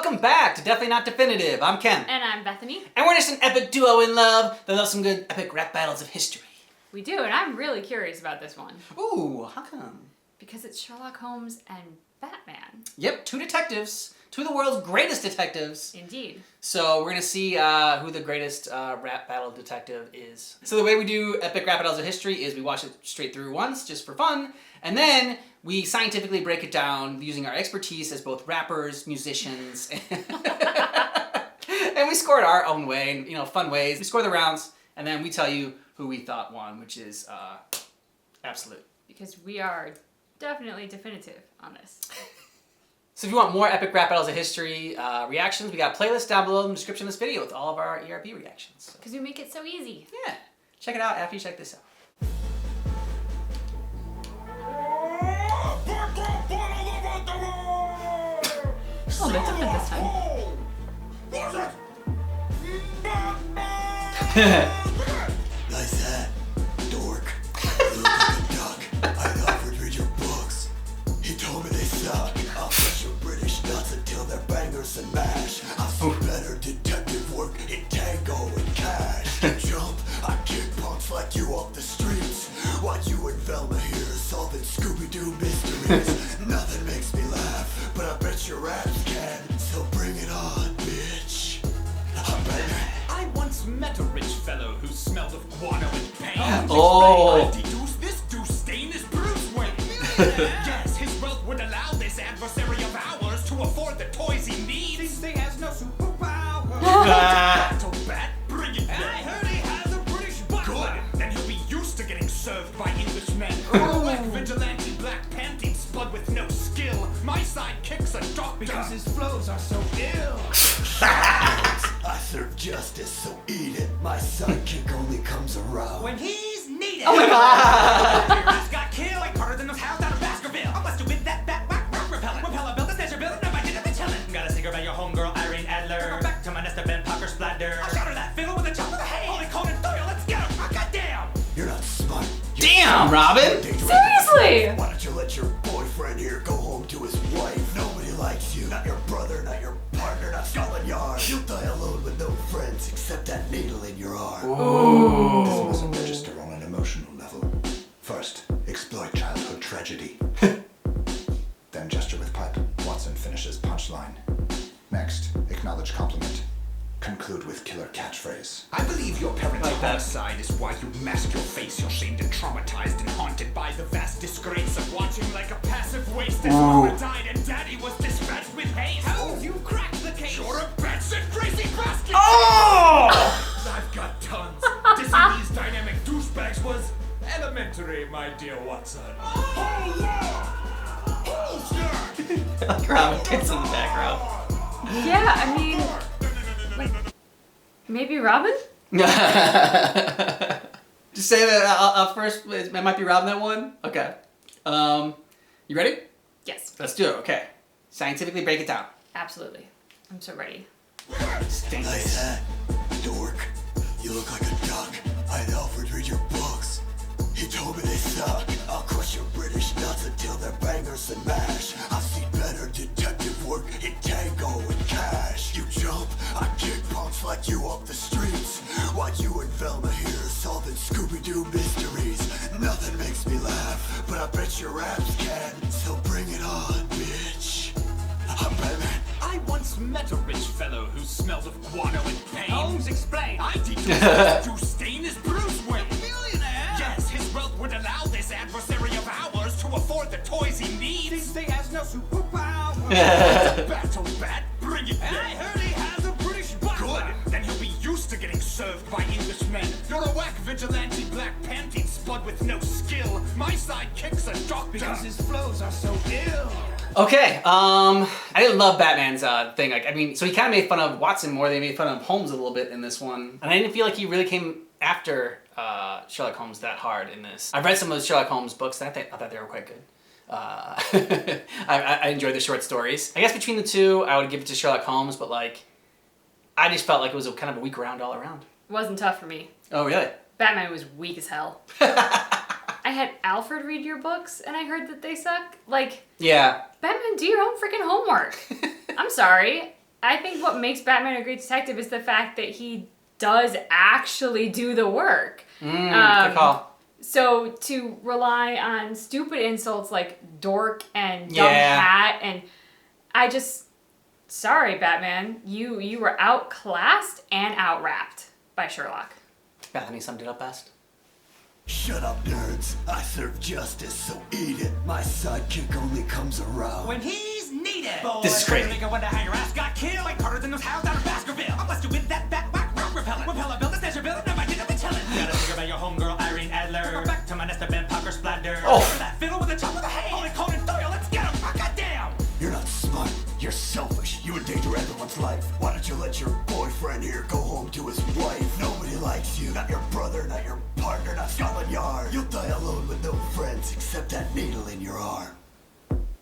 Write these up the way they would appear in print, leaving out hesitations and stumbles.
welcome back to Definitely Not Definitive. I'm Ken. And I'm Bethany. And we're just an epic duo in love that loves some good epic rap battles of history. We do, and I'm really curious about this one. Ooh, how come? Because it's Sherlock Holmes and Batman. Yep, two detectives. Two of the world's greatest detectives. Indeed. So we're going to see who the greatest rap battle detective is. So the way we do epic rap battles of history is we watch it straight through once, just for fun, and then we scientifically break it down using our expertise as both rappers, musicians, and we score it our own way, in fun ways. We score the rounds, and then we tell you who we thought won, which is absolute. Because we are definitely definitive on this. So if you want more epic rap battles of history reactions, we got a playlist down below in the description of this video with all of our ERB reactions. Because we make it so easy. Yeah. Check it out after you check this out. Oh, that's different this time. Nice hat, dork. You look like a duck. I'd offered read your books. He told me they suck. I'll crush your British nuts until they're bangers and mash. I've seen better detective work in tango and cash. You jump, I kick punks like you off the streets. While you and Velma here solving Scooby-Doo mysteries. Nothing makes me laugh, but I bet your raps can. So bring it on, bitch. I'm Batman. I once met a rich fellow who smelled of guano and pain. Oh. I deduced this deuce stain is Bruce Wayne. Yes, his wealth would allow this adversary of ours to afford the toys he needs. Thinks he has no superpower. Battle bat, bring it back. I heard he has a British butler. Good, then he'll be used to getting served by Englishmen. Heroic vigilante black panties, spud with no skill. My sidekick's a doctor because his flows are so ill. I serve justice, so eat it. My sidekick only comes around When he's needed. Oh my god! He's got killed like birds in those house out of Baskerville. I must have with that bat rock repellent. Repeller built the snatcher bill. No, I didn't be chillin'. Got a secret about your homegirl Irene Adler. Go back to my nest of Ben Parker splatter. I'll shatter that fiddle with a chop of the hay. Holy Conan Doyle, let's get him. Goddamn. You're not smart. You're Damn, Robin! Seriously! Why don't you let your boyfriend here go home to his wife? Nobody likes you. Not your brother, not your partner, not Scotland Yard. You'll die alone with no friends except that needle in your arm. This mustn't register on an emotional level. First, exploit childhood tragedy. Then gesture with pipe. Watson finishes punchline. Next, acknowledge compliment. Conclude with killer catchphrase. I believe your parents' Like that. homicide is why you mask your face. You're shamed and traumatized and haunted by the vast disgrace of watching like a passive waste. His mama died and daddy was dispatched with haste. How you cracked the case? You're a batshit crazy bastard! Oh! I've got tons. Dissing these dynamic douchebags was elementary, my dear Watson. Hold on! Like Robin tits in the background. Yeah, I mean, like, maybe Robin? Just say that first. It might be Robin that one. Okay. You ready? Yes, Let's do it. Okay. Scientifically break it down. absolutely. I'm so ready. Nice hat, dork. You look like a duck. I'd Alfred read your books. He told me they suck. I'll crush your British nuts until they're bangers and mash. I've seen better detective work in tango and cash. You jump, I kick punks like you off the streets. While you and Velma here solving Scooby-Doo mysteries. Nothing makes me laugh, but I bet your raps can. So bring it on, bitch. I'm Batman. I once met a rich fellow who smelled of guano and pain. Holmes, explain. I deduced this deuce stain is Bruce Wayne. Millionaire? Yes, his wealth would allow this adversary of ours to afford the toys he needs. Thinks he has no superpower. Battle bat, bring it back. I heard he has a British butler. Good, then he'll be used to getting served by Englishmen. You're a whack vigilante black panties, spud with no skill. My sidekick's a doctor because his flows are so ill. Okay, I didn't love Batman's thing. So he kind of made fun of Watson more than he made fun of Holmes a little bit in this one. And I didn't feel like he really came after Sherlock Holmes that hard in this. I've read some of the Sherlock Holmes books, and I thought they were quite good. I enjoyed the short stories. I guess between the two, I would give it to Sherlock Holmes, but I just felt like it was kind of a weak round all around. It wasn't tough for me. Oh, really? Batman was weak as hell. I had Alfred read your books, and I heard that they suck. Yeah. Batman, do your own freaking homework. I'm sorry. I think what makes Batman a great detective is the fact that he does actually do the work. Good call. So to rely on stupid insults like dork and dumb hat, and sorry, Batman, you were outclassed and outrapped by Sherlock. Bethany summed it up best. Shut up, nerds. I serve justice, so eat it. My sidekick only comes around When he's needed. Boy, This is crazy. I wonder how your ass got killed. Like harder than those hounds out of Baskerville. I busted with that whack rock repellent. Repeller build a snatcher build. Never did I be telling. Gotta think about your homegirl Irene Adler. Go back to my nest of Ben Parker splatter. Oh. Remember that fiddle with the top of the hand. Holy Conan Doyle, let's get him. Goddamn. You're not smart. You're selfish. You endanger everyone's life. Why don't you let your boyfriend here go home to his wife? Nobody likes you. Not your brother, not your partner, not Scotland Yard. You'll die alone with no friends except that needle in your arm.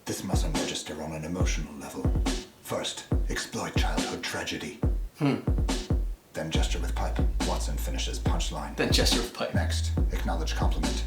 This mustn't register on an emotional level. First, exploit childhood tragedy. Then gesture with pipe. Watson finishes punchline. Then gesture with pipe. Next, acknowledge compliment.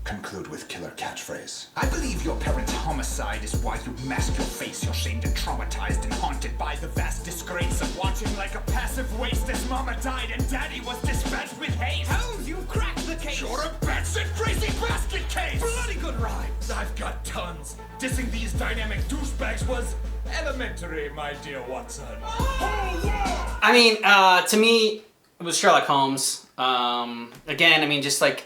Conclude with killer catchphrase. I believe your parents' homicide is why you mask your face. You're shamed and traumatized and haunted by the vast disgrace of watching like a passive waste as mama died and daddy was dispatched with hate. Holmes, you cracked the case. You're a batshit crazy basket case. Bloody good rhymes. I've got tons. Dissing these dynamic douchebags was elementary, my dear Watson. Oh, yeah! I mean, to me, it was Sherlock Holmes. Again, I mean, just like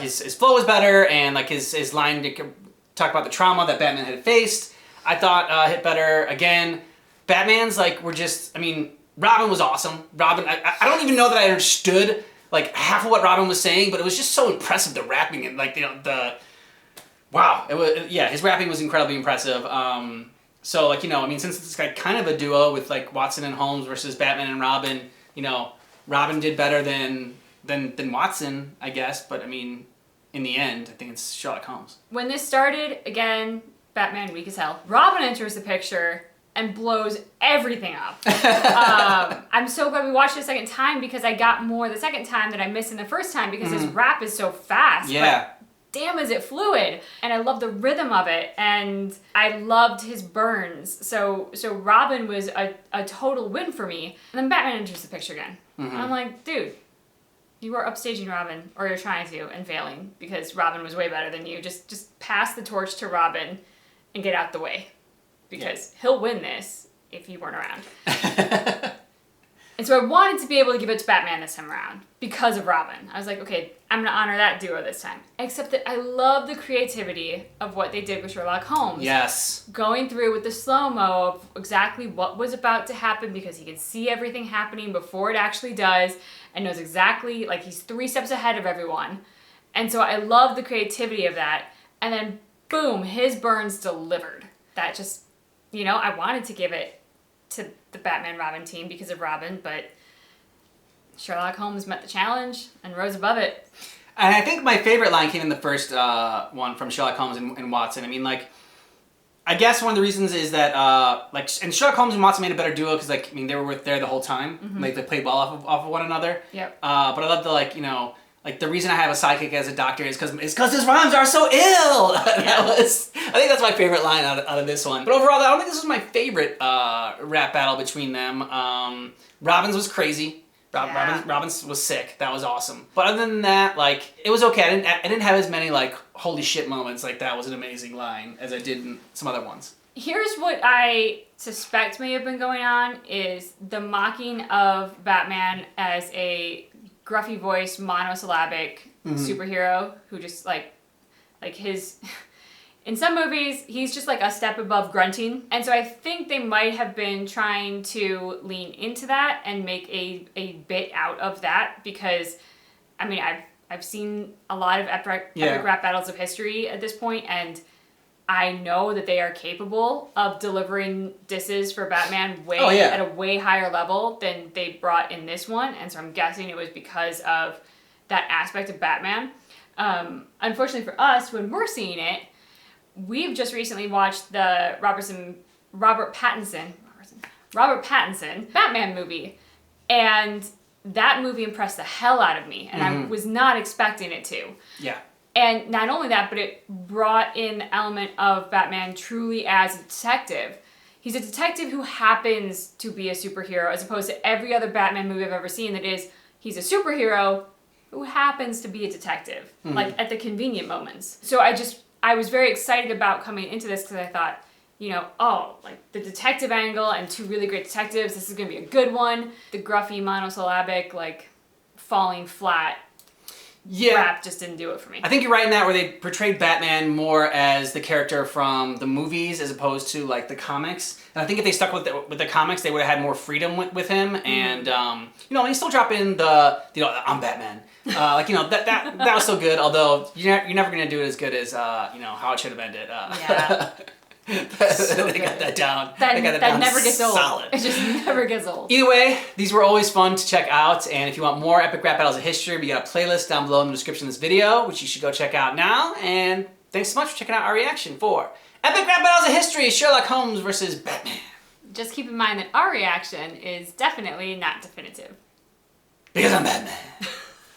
his flow was better, and like his line to talk about the trauma that Batman had faced, I thought hit better. Again, Batman's like were just, I mean, Robin was awesome. Robin, I don't even know that I understood like half of what Robin was saying, but it was just so impressive, the rapping and like wow, it was, yeah, his rapping was incredibly impressive. So like, you know, I mean, since it's like kind of a duo with like Watson and Holmes versus Batman and Robin, you know, Robin did better than Watson, I guess, but I mean, in the end, I think it's Sherlock Holmes. When this started, again, Batman weak as hell. Robin enters the picture and blows everything up. I'm so glad we watched it a second time because I got more the second time that I missed in the first time because his rap is so fast. Yeah. But damn, is it fluid. And I love the rhythm of it. And I loved his burns. So Robin was a total win for me. And then Batman enters the picture again. And I'm like, dude, you are upstaging Robin, or you're trying to and failing because Robin was way better than you. Just pass the torch to Robin and get out the way because he'll win this if you weren't around. And so I wanted to be able to give it to Batman this time around because of Robin. I was like, okay, I'm going to honor that duo this time. Except that I love the creativity of what they did with Sherlock Holmes. Yes. Going through with the slow-mo of exactly what was about to happen because he can see everything happening before it actually does and knows exactly, like he's 3 steps ahead of everyone. And so I love the creativity of that. And then, boom, his burns delivered. That just, you know, I wanted to give it to the Batman Robin team because of Robin, but Sherlock Holmes met the challenge and rose above it. And I think my favorite line came in the first one from Sherlock Holmes and Watson. I mean, like, I guess one of the reasons is that, and Sherlock Holmes and Watson made a better duo because, like, I mean, they were there the whole time. Like, they played well off of one another. Yep. But I love the, like, you know, like, the reason I have a sidekick as a doctor is because his rhymes are so ill. I think that's my favorite line out of this one. But overall, I don't think this was my favorite rap battle between them. Robin's was crazy. Robin's was sick. That was awesome. But other than that, like, it was okay. I didn't have as many, like, holy shit moments like that was an amazing line as I did in some other ones. Here's what I suspect may have been going on is the mocking of Batman as a gruffy voiced monosyllabic superhero who just like his in some movies he's just like a step above grunting, and so I think they might have been trying to lean into that and make a bit out of that because I mean I've seen a lot of epic rap battles of history at this point, and I know that they are capable of delivering disses for Batman at a way higher level than they brought in this one. And so I'm guessing it was because of that aspect of Batman. Unfortunately for us, when we're seeing it, we've just recently watched the Robert Pattinson Batman movie. And that movie impressed the hell out of me. And I was not expecting it to. Yeah. And not only that, but it brought in the element of Batman truly as a detective. he's a detective who happens to be a superhero, as opposed to every other Batman movie I've ever seen that is, he's a superhero who happens to be a detective, like at the convenient moments. So I was very excited about coming into this because I thought, you know, oh, like the detective angle and two really great detectives, this is gonna be a good one. The gruffy monosyllabic, like falling flat rap just didn't do it for me. I think you're right in that where they portrayed Batman more as the character from the movies as opposed to like the comics. And I think if they stuck with the comics, they would have had more freedom with him. And you know, they still drop in the I'm Batman. Like, you know, that was so good. Although you're never gonna do it as good as you know, how it should have ended. Yeah. They got that down. That never gets old. Solid. It just never gets old. Either way, these were always fun to check out, and if you want more epic rap battles of history, we got a playlist down below in the description of this video, which you should go check out now, and thanks so much for checking out our reaction for Epic Rap Battles of History, Sherlock Holmes versus Batman. Just keep in mind that our reaction is definitely not definitive. Because I'm Batman.